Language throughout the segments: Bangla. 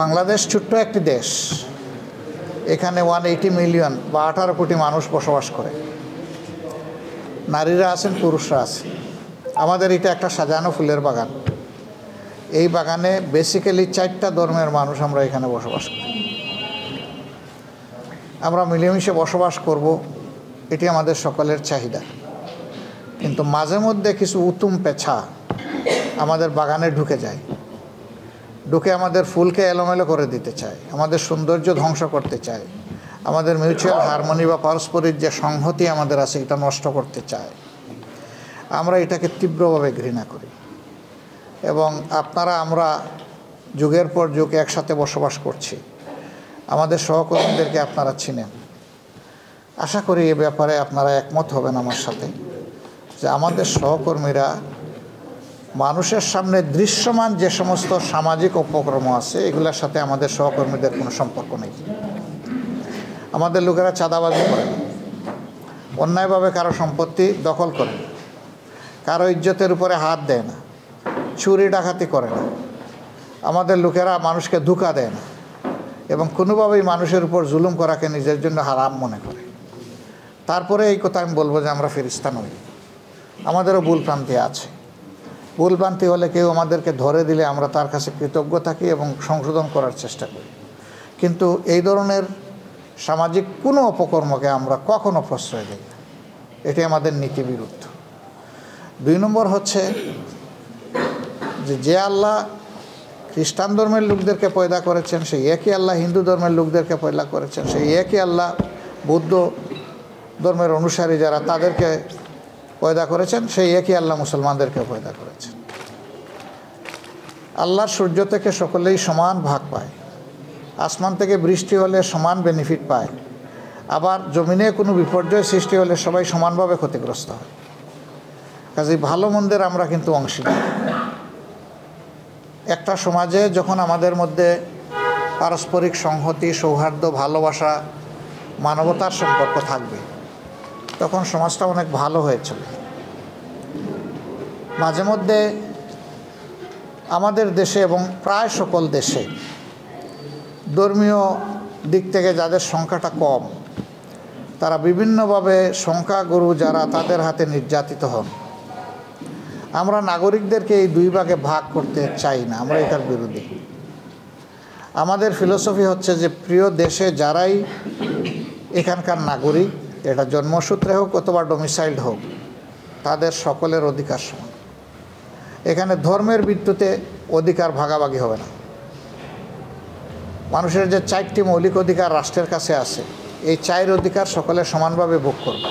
বাংলাদেশ ছোট্ট একটি দেশ। এখানে 180 মিলিয়ন বা 18 কোটি মানুষ বসবাস করে। নারীরা আছেন, পুরুষরা আছে। আমাদের এটা একটা সাজানো ফুলের বাগান। এই বাগানে বেসিক্যালি 4টা ধর্মের মানুষ আমরা এখানে বসবাস করি। আমরা মিলেমিশে বসবাস করব, এটি আমাদের সকলের চাহিদা। কিন্তু মাঝে মধ্যে কিছু উতুম পেঁচা আমাদের বাগানে ঢুকে যায়, ঢুকে আমাদের ফুলকে এলোমেলো করে দিতে চায়, আমাদের সৌন্দর্য ধ্বংস করতে চায়, আমাদের মিউচুয়াল হারমোনি বা পারস্পরিক যে সংহতি আমাদের আছে এটা নষ্ট করতে চায়। আমরা এটাকে তীব্রভাবে ঘৃণা করি। এবং আমরা যুগের পর যুগ একসাথে বসবাস করছি। আমাদের সহকর্মীদেরকে আপনারা চিনেন। আশা করি এ ব্যাপারে আপনারা একমত হবেন আমার সাথে, যে আমাদের সহকর্মীরা মানুষের সামনে দৃশ্যমান যে সমস্ত সামাজিক উপক্রম আছে এগুলোর সাথে আমাদের সহকর্মীদের কোনো সম্পর্ক নেই। আমাদের লোকেরা চাঁদাবাজি করে না, অন্যায়ভাবে কারো সম্পত্তি দখল করে না, কারো ইজ্জতের উপরে হাত দেয় না, চুরি ডাকাতি করে না। আমাদের লোকেরা মানুষকে ধোঁকা দেয় না এবং কোনোভাবেই মানুষের উপর জুলুম করাকে নিজের জন্য হারাম মনে করে। তারপরে এই কথা আমি বলবো যে আমরা ফেরেশতা নই। আমাদেরও ভুলভ্রান্তি আছে। ভুলভ্রান্তি হলে কেউ আমাদেরকে ধরে দিলে আমরা তার কাছে কৃতজ্ঞ থাকি এবং সংশোধন করার চেষ্টা করি। কিন্তু এই ধরনের সামাজিক কোনো অপকর্মকে আমরা কখনো প্রশ্রয় দিই না। এটি আমাদের নীতি বিরুদ্ধ। 2 নম্বর হচ্ছে যে আল্লাহ খ্রিস্টান ধর্মের লোকদেরকে পয়দা করেছেন সেই একই আল্লাহ হিন্দু ধর্মের লোকদেরকে পয়দা করেছেন, সেই একই আল্লাহ বৌদ্ধ ধর্মের অনুসারী যারা তাদেরকে পয়দা করেছেন, সেই একই আল্লাহ মুসলমানদেরকে পয়দা করেছেন। আল্লাহর সূর্য থেকে সকলেই সমান ভাগ পায়, আসমান থেকে বৃষ্টি হলে সমান বেনিফিট পায়, আবার জমিনে কোনো বিপর্যয় সৃষ্টি হলে সবাই সমানভাবে ক্ষতিগ্রস্ত হয়। কাজেই ভালো মন্দের আমরা কিন্তু অংশীদার। একটা সমাজে যখন আমাদের মধ্যে পারস্পরিক সংহতি, সৌহার্দ্য, ভালোবাসা, মানবতার সম্পর্ক থাকবে তখন সমাজটা অনেক ভালো হয়ে চলে। মাঝে মধ্যে আমাদের দেশে এবং প্রায় সকল দেশে ধর্মীয় দিক থেকে যাদের সংখ্যাটা কম তারা বিভিন্নভাবে সংখ্যাগুরু যারা তাদের হাতে নির্যাতিত হন। আমরা নাগরিকদেরকে এই 2 ভাগে ভাগ করতে চাই না, আমরা এটার বিরোধী। আমাদের ফিলোসফি হচ্ছে যে প্রিয় দেশে যারাই এখানকার নাগরিক, এটা জন্মসূত্রে হোক অথবা ডোমিসাইল্ড হোক, তাদের সকলের অধিকার সমান। এখানে ধর্মের ভিত্তিতে অধিকার ভাগাভাগি হবে না। মানুষের যে 4টি মৌলিক অধিকার রাষ্ট্রের কাছে আছে, এই 4 অধিকার সকলে সমানভাবে ভোগ করবে।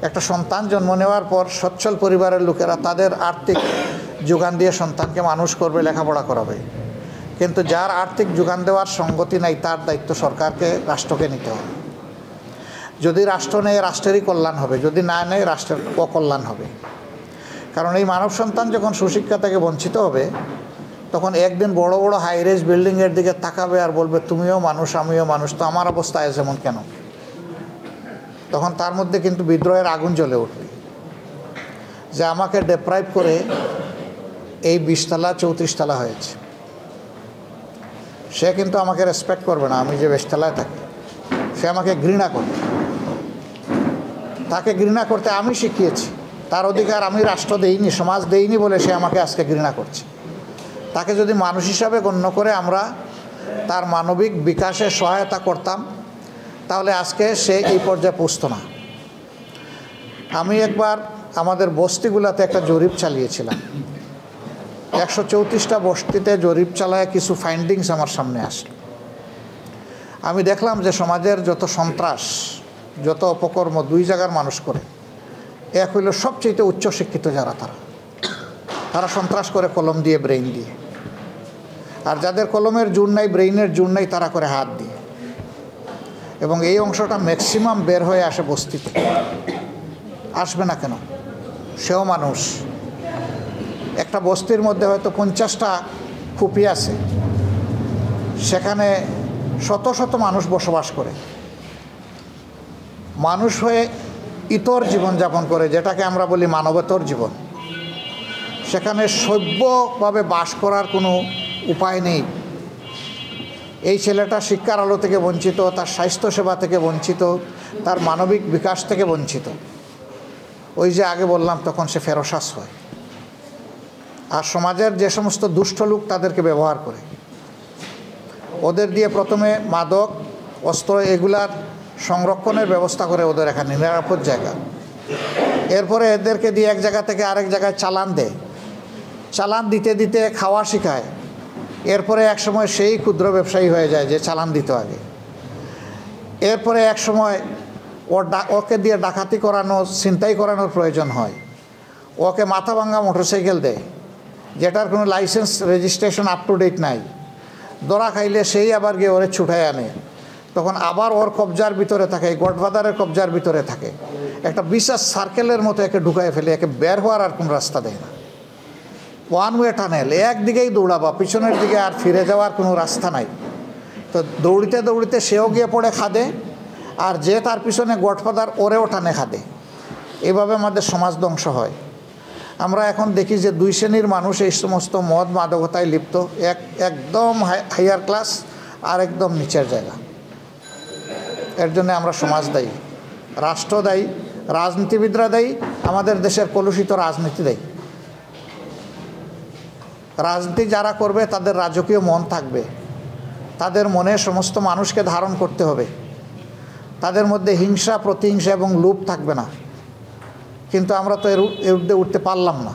একটা সন্তান জন্ম নেওয়ার পর সচ্ছল পরিবারের লোকেরা তাদের আর্থিক যোগান দিয়ে সন্তানকে মানুষ করবে, লেখাপড়া করাবে। কিন্তু যার আর্থিক যোগান দেওয়ার সঙ্গতি নাই তার দায়িত্ব সরকারকে, রাষ্ট্রকে নিতে হবে। যদি রাষ্ট্র নেয় রাষ্ট্রেরই কল্যাণ হবে, যদি না নেয় রাষ্ট্রের অকল্যাণ হবে। কারণ এই মানব সন্তান যখন সুশিক্ষা থেকে বঞ্চিত হবে তখন একদিন বড় বড় হাইরেজ বিল্ডিংয়ের দিকে তাকাবে আর বলবে তুমিও মানুষ আমিও মানুষ, তো আমার অবস্থায় যেমন কেন? তখন তার মধ্যে কিন্তু বিদ্রোহের আগুন জ্বলে উঠবে যে আমাকে ডেপ্রাইভ করে এই 20 তলা 34 তলা হয়েছে। সে কিন্তু আমাকে রেসপেক্ট করবে না, আমি যে 20 তলায় থাকি। সে আমাকে ঘৃণা করবে। তাকে ঘৃণা করতে আমি শিখিয়েছি, তার অধিকার আমি রাষ্ট্র দেইনি, সমাজ দেইনি বলে সে আমাকে আজকে ঘৃণা করছে। তাকে যদি মানুষ হিসাবে গণ্য করে আমরা তার মানবিক বিকাশে সহায়তা করতাম তাহলে আজকে সে এই পর্যায়ে পৌঁছত না। আমি একবার আমাদের বস্তিগুলোতে একটা জরিপ চালিয়েছিলাম। 134টা বস্তিতে জরিপ চালায় কিছু ফাইন্ডিংস আমার সামনে আসলো। আমি দেখলাম যে সমাজের যত সন্ত্রাস, যত অপকর্ম 2 জায়গার মানুষ করে। এক হইল সবচেয়ে উচ্চশিক্ষিত যারা, তারা সন্ত্রাস করে কলম দিয়ে, ব্রেইন দিয়ে। আর যাদের কলমের জোর নাই, ব্রেইনের জোর নাই, তারা করে হাত দিয়ে। এবং এই অংশটা ম্যাক্সিমাম বের হয়ে আসে বস্তিতে। আসবে না কেন? সেও মানুষ। একটা বস্তির মধ্যে হয়তো 50টা খুপি আছে, সেখানে শত শত মানুষ বসবাস করে। মানুষ হয়ে ইতর জীবনযাপন করে, যেটাকে আমরা বলি মানবেতর জীবন। সেখানে সভ্যভাবে বাস করার কোনো উপায় নেই। এই ছেলেটা শিক্ষার আলো থেকে বঞ্চিত, তার স্বাস্থ্যসেবা থেকে বঞ্চিত, তার মানবিক বিকাশ থেকে বঞ্চিত। ওই যে আগে বললাম, তখন সে ফেরোসাস হয়। আর সমাজের যে সমস্ত দুষ্ট লোক তাদেরকে ব্যবহার করে, ওদের দিয়ে প্রথমে মাদক, অস্ত্র এগুলার সংরক্ষণের ব্যবস্থা করে ওদের এখানে নিরাপদ জায়গা। এরপরে এদেরকে দিয়ে এক জায়গা থেকে আরেক জায়গায় চালান দেয়, চালান দিতে দিতে খাওয়া শেখায়। এরপরে একসময় সেই ক্ষুদ্র ব্যবসায়ী হয়ে যায় যে চালান দিত আগে। এরপরে একসময় ওকে দিয়ে ডাকাতি করানো, ছিনতাই করানোর প্রয়োজন হয়। ওকে মাথা ভাঙা মোটরসাইকেল দেয়, যেটার কোনো licence registration up to date নাই। ধরা খাইলে সেই আবার গিয়ে ওরে ছুটায় আনে, তখন আবার ওর কবজার ভিতরে থাকে, গডফাদারের কবজার ভিতরে থাকে। একটা বিশেষ সার্কেলের মতো একে ঢুকায় ফেলে, একে বের হওয়ার আর কোনো রাস্তা দেয় না। ওয়ান ওয়ে টানেল, একদিকেই দৌড়াবা, পিছনের দিকে আর ফিরে যাওয়ার কোনো রাস্তা নাই। তো দৌড়িতে দৌড়িতে সেও গিয়ে পড়ে খাদে, আর যে তার পিছনে গডফাদার ওরেও টানে খাদে। এভাবে আমাদের সমাজ ধ্বংস হয়। আমরা এখন দেখি যে দুই শ্রেণীর মানুষ এই সমস্ত মদ মাদকতায় লিপ্ত, একদম হাইয়ার ক্লাস আর একদম নিচের জায়গা। এর জন্য আমরা সমাজ দায়ী, রাষ্ট্র দায়ী, রাজনীতিবিদরা দায়ী, আমাদের দেশের কলুষিত রাজনীতি দায়ী। রাজনীতি যারা করবে তাদের রাজকীয় মন থাকবে, তাদের মনে সমস্ত মানুষকে ধারণ করতে হবে, তাদের মধ্যে হিংসা, প্রতিহিংসা এবং লোভ থাকবে না। কিন্তু আমরা তো এর ঊর্ধ্বে উঠতে পারলাম না।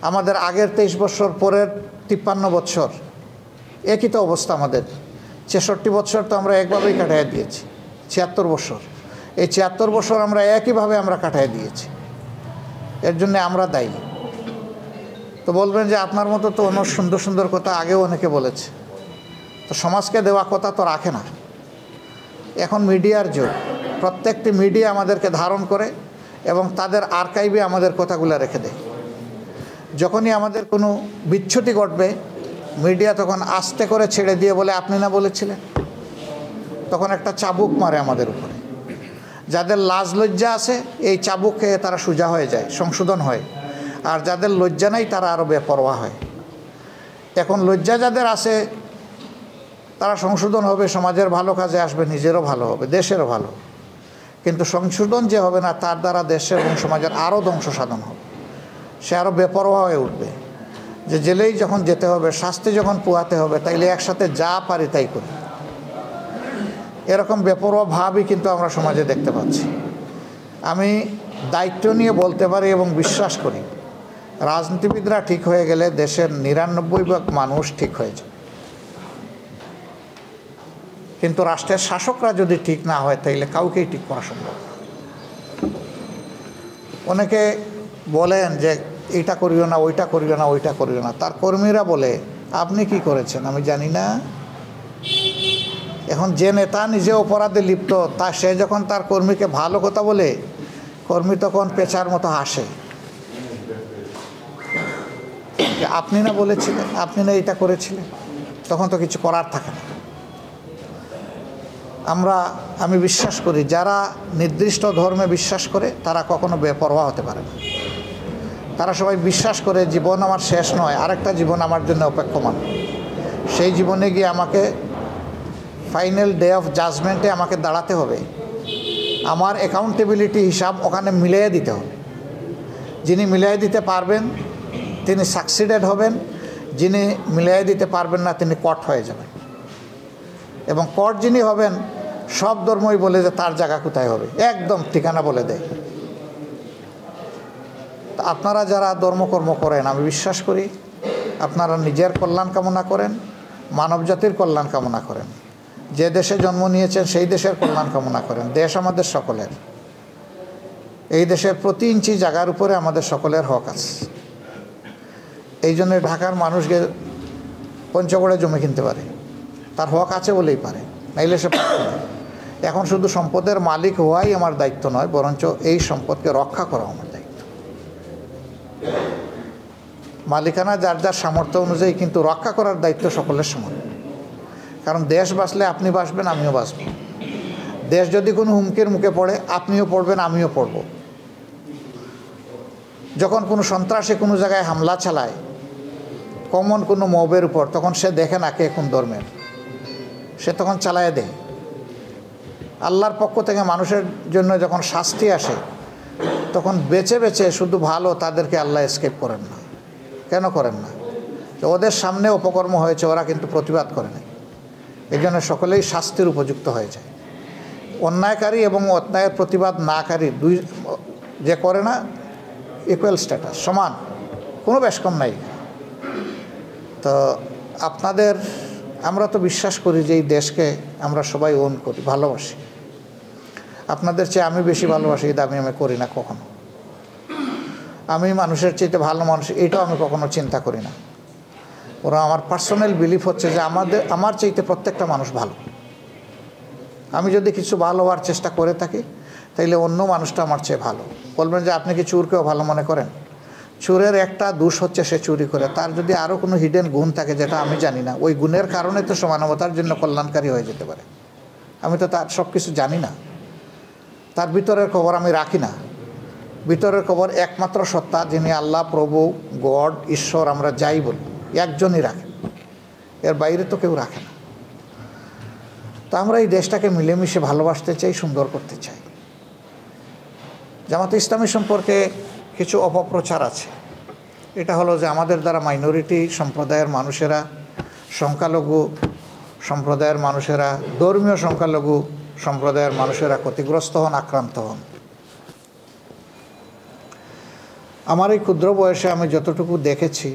আমাদের আগের 23 বছর, পরের 53 বছর একই তো অবস্থা। আমাদের 66 বছর তো আমরা একভাবেই কাটাইয়া দিয়েছি। 76 বছর, এই 76 বছর আমরা একইভাবে আমরা কাটাইয়া দিয়েছি। এর জন্য আমরা দায়ী। তো বলবেন যে আপনার মতো তো অনেক সুন্দর সুন্দর কথা আগেও অনেকে বলেছে, তো সমাজকে দেওয়া কথা তো রাখে না। এখন মিডিয়ার যুগ, প্রত্যেকটি মিডিয়া আমাদেরকে ধারণ করে এবং তাদের আর্কাইভে আমাদের কথাগুলো রেখে দেয়। যখনই আমাদের কোনো বিচ্যুতি ঘটবে, মিডিয়া তখন আস্তে করে ছেড়ে দিয়ে বলে আপনি না বলেছিলেন। তখন একটা চাবুক মারে আমাদের উপরে। যাদের লাজ লজ্জা আছে, এই চাবুক খেয়ে তারা সোজা হয়ে যায়, সংশোধন হয়। আর যাদের লজ্জা নাই তারা আরও বেপরোয়া হয়। এখন লজ্জা যাদের আছে তারা সংশোধন হবে, সমাজের ভালো কাজে আসবে, নিজেরও ভালো হবে, দেশেরও ভালো। কিন্তু সংশোধন যে হবে না, তার দ্বারা দেশের এবং সমাজের আরও ধ্বংস সাধন হবে। সে আরও বেপরোয়া হয়ে উঠবে, যে জেলেই যখন যেতে হবে, শাস্তি যখন পোহাতে হবে, তাইলে একসাথে যা পারি তাই করি। এরকম বেপরোয়া ভাবই কিন্তু আমরা সমাজে দেখতে পাচ্ছি। আমি দায়িত্ব নিয়ে বলতে পারি এবং বিশ্বাস করি, রাজনীতিবিদরা ঠিক হয়ে গেলে দেশের 99% মানুষ ঠিক হয়ে যায়। কিন্তু রাষ্ট্রের শাসকরা যদি ঠিক না হয়, তাইলে কাউকেই ঠিক করা সম্ভব না। অনেকে বলেন যে এইটা করিও না, ওইটা করিও না, ওইটা করিও না। তার কর্মীরা বলে আপনি কি করেছেন আমি জানি না। এখন যে নেতা নিজে অপরাধে লিপ্ত, সে যখন তার কর্মীকে ভালো কথা বলে, কর্মী তখন পেঁচার মতো হাসে। আপনি না বলেছিলেন, আপনি না এটা করেছিলেন, তখন তো কিছু করার থাকে না। আমি বিশ্বাস করি, যারা নির্দিষ্ট ধর্মে বিশ্বাস করে তারা কখনো বেপরোয়া হতে পারে না। তারা সবাই বিশ্বাস করে জীবন আমার শেষ নয়, আরেকটা জীবন আমার জন্য অপেক্ষমান। সেই জীবনে গিয়ে আমাকে ফাইনাল ডে অফ জাজমেন্টে আমাকে দাঁড়াতে হবে। আমার অ্যাকাউন্টেবিলিটি হিসাব ওখানে মিলিয়ে দিতে হবে। যিনি মিলিয়ে দিতে পারবেন তিনি সাকসিডেড হবেন, যিনি মিলিয়ে দিতে পারবেন না তিনি কট হয়ে যাবেন। এবং কট যিনি হবেন, সব ধর্মই বলে যে তার জায়গা কোথায় হবে, একদম ঠিকানা বলে দেয়। আপনারা যারা ধর্মকর্ম করেন, আমি বিশ্বাস করি আপনারা নিজের কল্যাণ কামনা করেন, মানবজাতির কল্যাণ কামনা করেন। যে দেশে জন্ম নিয়েছেন সেই দেশের কল্যাণ কামনা করেন। দেশ আমাদের সকলের। এই দেশের প্রতি ইঞ্চি জায়গার উপরে আমাদের সকলের হক আছে। এই জন্য ঢাকার মানুষকে পঞ্চগড়ে জমি কিনতে পারে, তার হক আছে বলেই পারে, নাইলে সে পারে না। এখন শুধু সম্পদের মালিক হওয়াই আমার দায়িত্ব নয়, বরঞ্চ এই সম্পদকে রক্ষা করা আমার দায়িত্ব। মালিকানা যার যার সামর্থ্য অনুযায়ী, কিন্তু রক্ষা করার দায়িত্ব সকলের সমান। কারণ দেশ বাঁচলে আপনি বাঁচবেন, আমিও বাঁচব। দেশ যদি কোনো হুমকির মুখে পড়ে, আপনিও পড়বেন, আমিও পড়ব। যখন কোনো সন্ত্রাসী কোনো জায়গায় হামলা চালায়, কমন কোনো মবের উপর, তখন সে দেখে না কে কোন ধর্মের। সে তখন চালায় দেয়। আল্লাহর পক্ষ থেকে মানুষের জন্য যখন শাস্তি আসে তখন বেছে বেছে শুধু ভালো তাদেরকে আল্লাহ এসকেপ করেন না। কেন করেন না? যে ওদের সামনে অপকর্ম হয়েছে, ওরা কিন্তু প্রতিবাদ করে নাই, এই জন্য সকলেই শাস্তির উপযুক্ত হয়ে যায়। অন্যায়কারী এবং অন্যায়ের প্রতিবাদ নাকারী দুই যে করে না ইকুয়াল স্ট্যাটাস, সমান, কোনো বেশ কম নাই। তো আপনাদের, আমরা তো বিশ্বাস করি যে এই দেশকে আমরা সবাই ওন করি, ভালোবাসি। আপনাদের চেয়ে আমি বেশি ভালোবাসি এই দাবি আমি করি না কখনো। আমি মানুষের চাইতে ভালো মানুষ এটাও আমি কখনো চিন্তা করি না। ওরা আমার পার্সোনাল বিলিফ হচ্ছে যে আমার চাইতে প্রত্যেকটা মানুষ ভালো। আমি যদি কিছু ভালো হওয়ার চেষ্টা করে থাকি তাইলে অন্য মানুষটা আমার চেয়ে ভালো। বলবেন যে আপনি কি চোরকেও ভালো মনে করেন? চোরের একটা দোষ হচ্ছে সে চুরি করে, তার যদি আরও কোনো হিডেন গুণ থাকে যেটা আমি জানি না, ওই গুণের কারণে তো মানবতার জন্য কল্যাণকারী হয়ে যেতে পারে। আমি তো তার সব কিছু জানি না, তার ভিতরের খবর আমি রাখি না। ভিতরের খবর একমাত্র সত্তা, যিনি আল্লাহ, প্রভু, গড, ঈশ্বর আমরা যাই বলি, একজনই রাখেন, এর বাইরে তো কেউ রাখে না। তো আমরা এই দেশটাকে মিলেমিশে ভালোবাসতে চাই, সুন্দর করতে চাই। জামাতে ইসলামী সম্পর্কে কিছু অপপ্রচার আছে। এটা হলো যে আমাদের দ্বারা মাইনরিটি সম্প্রদায়ের মানুষেরা, সংখ্যালঘু সম্প্রদায়ের মানুষেরা, ধর্মীয় সংখ্যালঘু সম্প্রদায়ের মানুষেরা ক্ষতিগ্রস্ত হন, আক্রান্ত হন। আমার এই ক্ষুদ্র বয়সে আমি যতটুকু দেখেছি,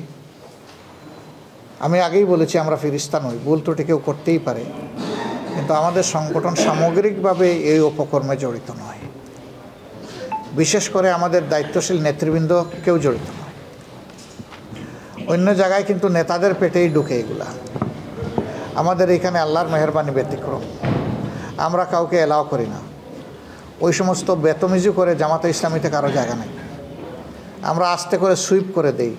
আমি আগেই বলেছি আমরা ফিরিস্তা নই, ভুল ত্রুটি কেউ করতেই পারে, কিন্তু আমাদের সংগঠন সামগ্রিকভাবে এই উপকর্মে জড়িত নয়। বিশেষ করে আমাদের দায়িত্বশীল নেতৃবৃন্দ কেউ জড়িত নয়। অন্য জায়গায় কিন্তু নেতাদের পেটেই ঢুকে এগুলা। আমাদের এখানে আল্লাহর মেহেরবানি ব্যতিক্রম, আমরা কাউকে এলাও করি না। ওই সমস্ত বেতমিজি করে জামাতে ইসলামীতে কারো জায়গা নেই। আমরা আস্তে করে সুইপ করে দেই,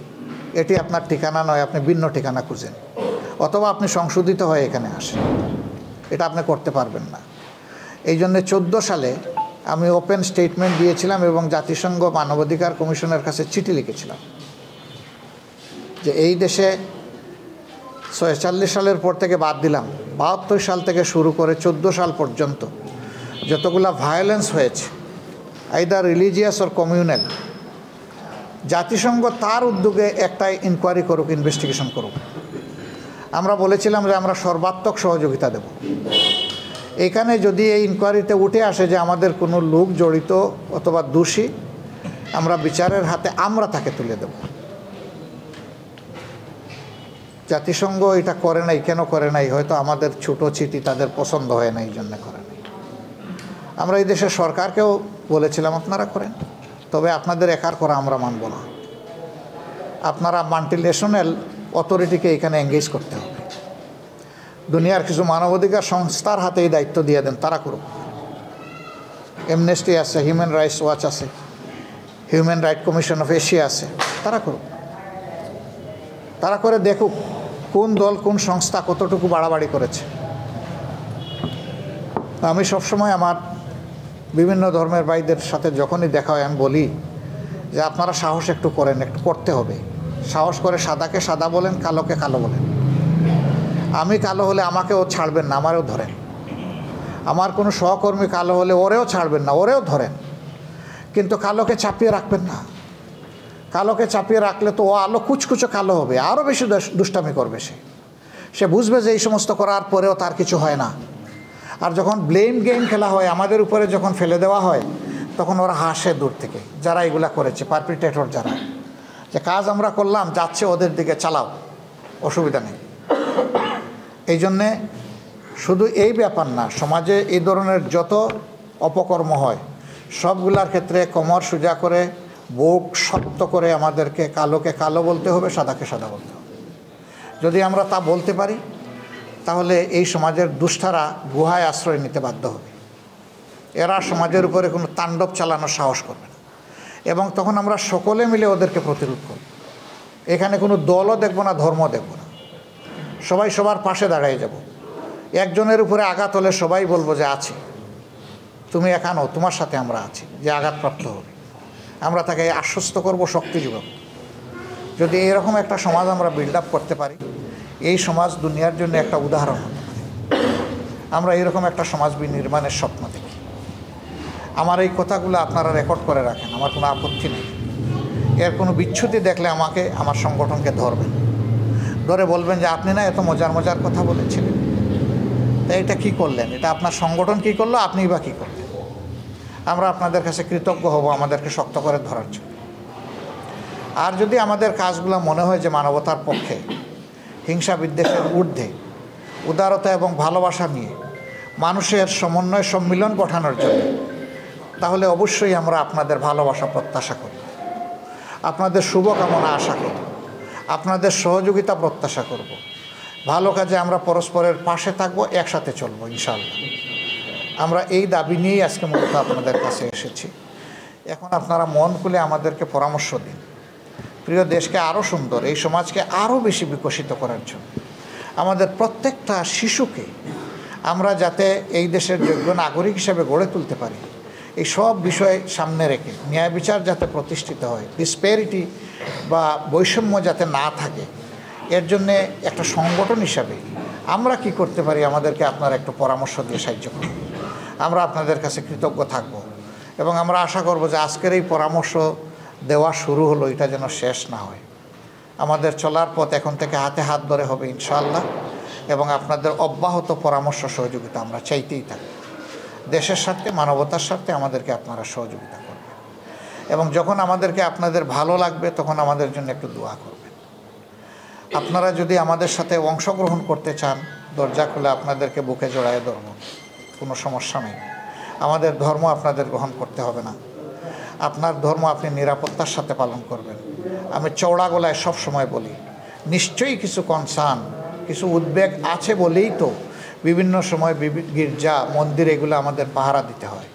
এটি আপনার ঠিকানা নয়, আপনি ভিন্ন ঠিকানা খুঁজেন, অথবা আপনি সংশোধিত হয়ে এখানে আসেন। এটা আপনি করতে পারবেন না। এই জন্যে 14 সালে আমি ওপেন স্টেটমেন্ট দিয়েছিলাম এবং জাতিসংঘ মানবাধিকার কমিশনের কাছে চিঠি লিখেছিলাম যে এই দেশে 46 সালের পর থেকে বাদ দিলাম, 72 সাল থেকে শুরু করে 14 সাল পর্যন্ত যতগুলা ভায়োলেন্স হয়েছে, আইদার রিলিজিয়াস অর কমিউনাল, জাতিসংঘ তার উদ্যোগে একটা ইনকোয়ারি করুক, ইনভেস্টিগেশন করুক। আমরা বলেছিলাম যে আমরা সর্বাত্মক সহযোগিতা দেব। এখানে যদি এই ইনকোয়ারিতে উঠে আসে যে আমাদের কোনো লোক জড়িত অথবা দোষী, আমরা বিচারের হাতে আমরা তাকে তুলে দেব। জাতিসংঘ এটা করে নাই, কেন করে নাই? হয়তো আমাদের ছোটো চিঠি তাদের পছন্দ হয় না, এই জন্য করে নাই। আমরা এই দেশের সরকারকেও বলেছিলাম আপনারা করেন, তবে আপনাদের একার করা আমরা মানব না। আপনারা মাল্টিনেশনাল অথরিটিকে এখানে এঙ্গেজ করতে হবে। দুনিয়ার কিছু মানবাধিকার সংস্থার হাতে এই দায়িত্ব দিয়ে দেন, তারা করুক। অ্যামনেস্টি আছে, হিউম্যান রাইটস ওয়াচ আছে, human right commission of Asia আছে, তারা করুক। তারা করে দেখুক কোন দল, কোন সংস্থা কতটুকু বাড়াবাড়ি করেছে। আমি সবসময় আমার বিভিন্ন ধর্মের ভাইদের সাথে যখনই দেখা হয় আমি বলি যে আপনারা সাহস একটু করেন, একটু করতে হবে। সাহস করে সাদাকে সাদা বলেন, কালোকে কালো বলেন। আমি কালো হলে আমাকেও ছাড়বেন না, আমারও ধরেন। আমার কোনো সহকর্মী কালো হলে ওরেও ছাড়বেন না, ওরেও ধরেন। কিন্তু কালোকে চাপিয়ে রাখবেন না। কালোকে চাপিয়ে রাখলে তো ও আলো কুচকুচো কালো হবে, আরও বেশি দুষ্টামি করবে। সে বুঝবে যে এই সমস্ত করার পরেও তার কিছু হয় না। আর যখন ব্লেম গেম খেলা হয়, আমাদের উপরে যখন ফেলে দেওয়া হয়, তখন ওরা হাসে দূর থেকে, যারা এগুলা করেছে, পারপিটেটর যারা, যে কাজ আমরা করলাম, যাচ্ছে ওদের দিকে, চালাও, অসুবিধা নেই। এই জন্যে শুধু এই ব্যাপার না, সমাজে এই ধরনের যত অপকর্ম হয় সবগুলার ক্ষেত্রে কোমর সোজা করে, বুক শক্ত করে আমাদেরকে কালোকে কালো বলতে হবে, সাদাকে সাদা বলতে হবে। যদি আমরা তা বলতে পারি তাহলে এই সমাজের দুষ্টারা গুহায় আশ্রয় নিতে বাধ্য হবে। এরা সমাজের উপরে কোনো তাণ্ডব চালানোর সাহস করবে না, এবং তখন আমরা সকলে মিলে ওদেরকে প্রতিরোধ করব। এখানে কোনো দলও দেখব না, ধর্ম দেখব না, সবাই সবার পাশে দাঁড়িয়ে যাব। একজনের উপরে আঘাত হলে সবাই বলবো যে আছি, তুমি এখানেও, তোমার সাথে আমরা আছি। যে আঘাতপ্রাপ্ত হবে আমরা তাকে আশ্বস্ত করব, শক্তি যোগাব। যদি এরকম একটা সমাজ আমরা বিল্ড আপ করতে পারি, এই সমাজ দুনিয়ার জন্য একটা উদাহরণ হতে পারে। আমরা এরকম একটা সমাজ বিনির্মাণের স্বপ্ন দেখি। আমার এই কথাগুলো আপনারা রেকর্ড করে রাখেন, আমার কোনো আপত্তি নেই। এর কোনো বিচ্যুতি দেখলে আমাকে, আমার সংগঠনকে ধরবেন, ধরে বলবেন যে আপনি না এত মজার মজার কথা বলেছিলেন, তা এটা কী করলেন, এটা আপনার সংগঠন কী করলো, আপনিই বা কী করলেন। আমরা আপনাদের কাছে কৃতজ্ঞ হব আমাদেরকে শক্ত করে ধরার জন্য। আর যদি আমাদের কাজগুলো মনে হয় যে মানবতার পক্ষে, হিংসা বিদ্বেষের ঊর্ধ্বে, উদারতা এবং ভালোবাসা নিয়ে মানুষের সমন্বয় সম্মিলন গঠানোর জন্য, তাহলে অবশ্যই আমরা আপনাদের ভালোবাসা প্রত্যাশা করি, আপনাদের শুভকামনা আশা করি, আপনাদের সহযোগিতা প্রত্যাশা করব। ভালো কাজে আমরা পরস্পরের পাশে থাকব, একসাথে চলবো ইনশাআল্লাহ। আমরা এই দাবি নিয়েই আজকে মূলত আপনাদের কাছে এসেছি। এখন আপনারা মন খুলে আমাদেরকে পরামর্শ দিন, প্রিয় দেশকে আরও সুন্দর, এই সমাজকে আরও বেশি বিকশিত করার জন্য, আমাদের প্রত্যেকটা শিশুকে আমরা যাতে এই দেশের যোগ্য নাগরিক হিসেবে গড়ে তুলতে পারি, এই সব বিষয় সামনে রেখে ন্যায় বিচার যাতে প্রতিষ্ঠিত হয়, ডিসপ্যারিটি বা বৈষম্য যাতে না থাকে, এর জন্যে একটা সংগঠন হিসাবে আমরা কি করতে পারি, আমাদেরকে আপনারা একটু পরামর্শ দিয়ে সাহায্য করুন। আমরা আপনাদের কাছে কৃতজ্ঞ থাকব এবং আমরা আশা করব যে আজকের এই পরামর্শ দেওয়া শুরু হলো, এটা যেন শেষ না হয়। আমাদের চলার পথ এখন থেকে হাতে হাত ধরে হবে ইনশাআল্লাহ, এবং আপনাদের অব্যাহত পরামর্শ সহযোগিতা আমরা চাইতেই থাকি। দেশের স্বার্থে, মানবতার স্বার্থে আমাদেরকে আপনারা সহযোগিতা করবেন, এবং যখন আমাদেরকে আপনাদের ভালো লাগবে তখন আমাদের জন্য একটু দোয়া করবেন। আপনারা যদি আমাদের সাথে অংশগ্রহণ করতে চান, দরজা খুলে আপনাদেরকে বুকে জড়ায় ধরব, কোনো সমস্যা নেই। আমাদের ধর্ম আপনাদের গ্রহণ করতে হবে না, আপনার ধর্ম আপনি নিরাপত্তার সাথে পালন করবেন। আমি চওড়া গলায় সবসময় বলি, নিশ্চয়ই কিছু কনসার্ন, কিছু উদ্বেগ আছে বলেই তো বিভিন্ন সময় গির্জা, মন্দির এগুলো আমাদের পাহারা দিতে হয়।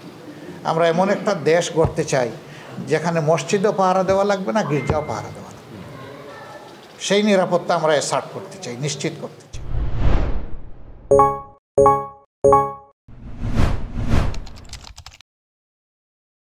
আমরা এমন একটা দেশ গড়তে চাই যেখানে মসজিদও পাহারা দেওয়া লাগবে না, গির্জাও পাহারা দেওয়া লাগবে। সেই নিরাপত্তা আমরা অ্যাসার্ট করতে চাই, নিশ্চিত করতে চাই।